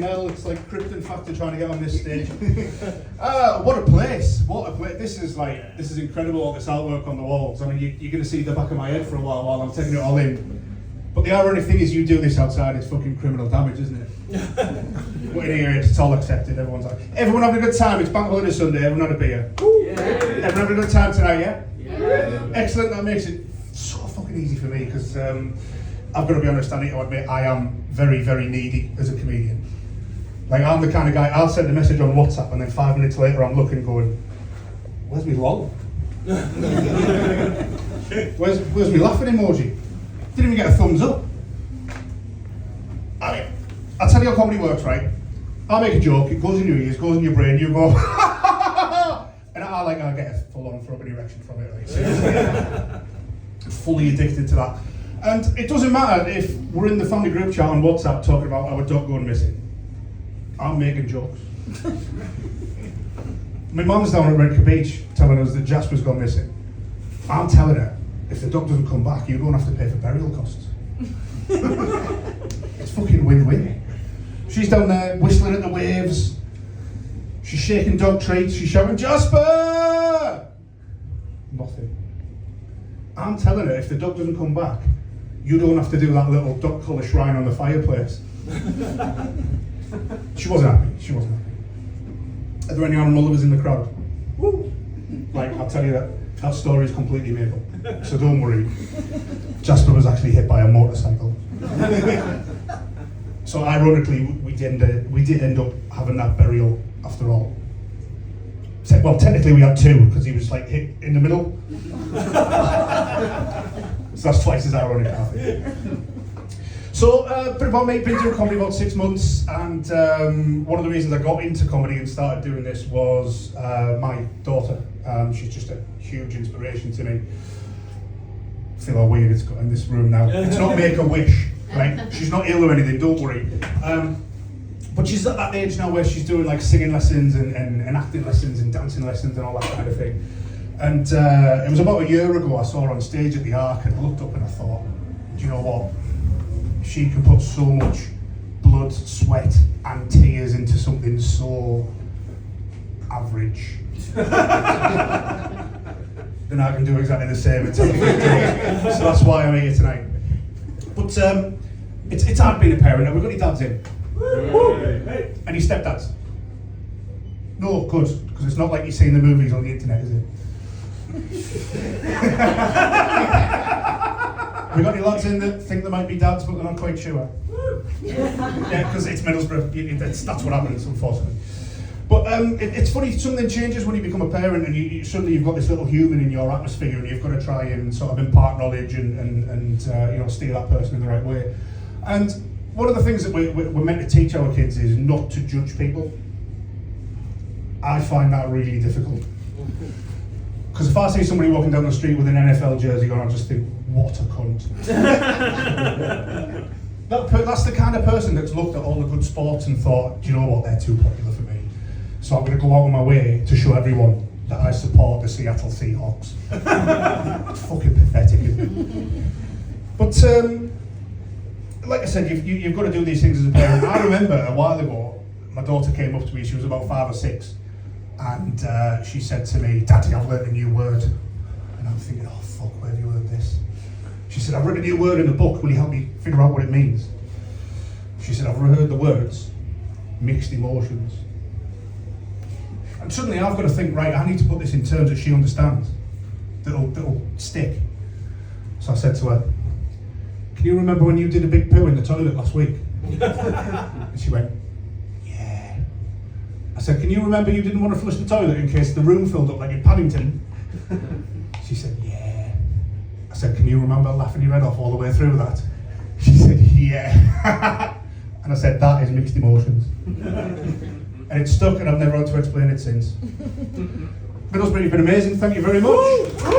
Hell, it's like Krypton Factor trying to get on this stage. What a place! What a place! This is incredible. All this artwork on the walls. I mean, you're going to see the back of my head for a while I'm taking it all in. But the ironic thing is, you do this outside, it's fucking criminal damage, isn't it? But in here, it's all accepted. Everyone's like, everyone having a good time. It's Bank Holiday Sunday. Everyone had a beer. Yeah. Everyone having a good time tonight, yeah? Yeah. Excellent. That makes it so fucking easy for me because I've got to be honest. I need to admit, I am very, very needy as a comedian. Like, I'm the kind of guy, I'll send a message on WhatsApp and then 5 minutes later I'm looking going, where's me lol? where's me laughing emoji? Didn't even get a thumbs up. I mean, I'll tell you how comedy works, right? I'll make a joke, it goes in your ears, goes in your brain, you go, and I'll get a full-on throbbing erection from it, like, seriously. Fully addicted to that. And it doesn't matter if we're in the family group chat on WhatsApp talking about our dog going missing. I'm making jokes. My mum's down at Redcar Beach telling us that Jasper's gone missing. I'm telling her, if the dog doesn't come back, you don't have to pay for burial costs. It's fucking win-win. She's down there whistling at the waves. She's shaking dog treats. She's shouting, Jasper! Nothing. I'm telling her, if the dog doesn't come back, you don't have to do that little duck colour shrine on the fireplace. She wasn't happy. Are there any animal lovers in the crowd? Woo! Like, I'll tell you that story is completely made up. So don't worry. Jasper was actually hit by a motorcycle. So ironically, we did end up having that burial after all. Well, technically we had two, because he was like hit in the middle. So that's twice as ironic, I think. So, a bit about me, been doing comedy about 6 months, and one of the reasons I got into comedy and started doing this was my daughter. She's just a huge inspiration to me. I feel how weird it's got in this room now. It's not Make-A-Wish, right? She's not ill or anything, don't worry. But she's at that age now where she's doing like singing lessons and acting lessons and dancing lessons and all that kind of thing. And it was about a year ago I saw her on stage at the Arc, and I looked up and I thought, do you know what? She can put so much blood, sweat and tears into something so average. Then I can do exactly the same and take it. So that's why I'm here tonight. But it's hard being a parent. Have we got any dads in? Hey. Any stepdads? No, good, because it's not like you see in the movies on the internet, is it? We got any lads in that think they might be dads but they're not quite sure? Yeah, because it's Middlesbrough, that's what happens, unfortunately. But it's funny, something changes when you become a parent, and suddenly you've got this little human in your atmosphere, and you've got to try and sort of impart knowledge and steer that person in the right way. And one of the things that we're meant to teach our kids is not to judge people. I find that really difficult. Because if I see somebody walking down the street with an NFL jersey on, I just think, what a cunt. That's the kind of person that's looked at all the good sports and thought, do you know what, they're too popular for me. So I'm going to go out of my way to show everyone that I support the Seattle Seahawks. It's fucking pathetic, isn't it? But like I said, you've got to do these things as a parent. I remember a while ago, my daughter came up to me, she was about 5 or 6, and she said to me, Daddy, I've learned a new word. And I'm thinking, oh fuck, where have you learned this? She said, I've read a new word in the book, will you help me figure out what it means? She said, I've heard the words, mixed emotions. And suddenly I've got to think, right, I need to put this in terms that she understands, that'll stick. So I said to her, can you remember when you did a big poo in the toilet last week? And she went, yeah. I said, can you remember you didn't want to flush the toilet in case the room filled up like in Paddington? She said, yeah. I said, can you remember laughing your head off all the way through that? She said, yeah. And I said, that is mixed emotions. And it stuck, and I've never had to explain it since. Middlesbrough, you've been amazing, thank you very much.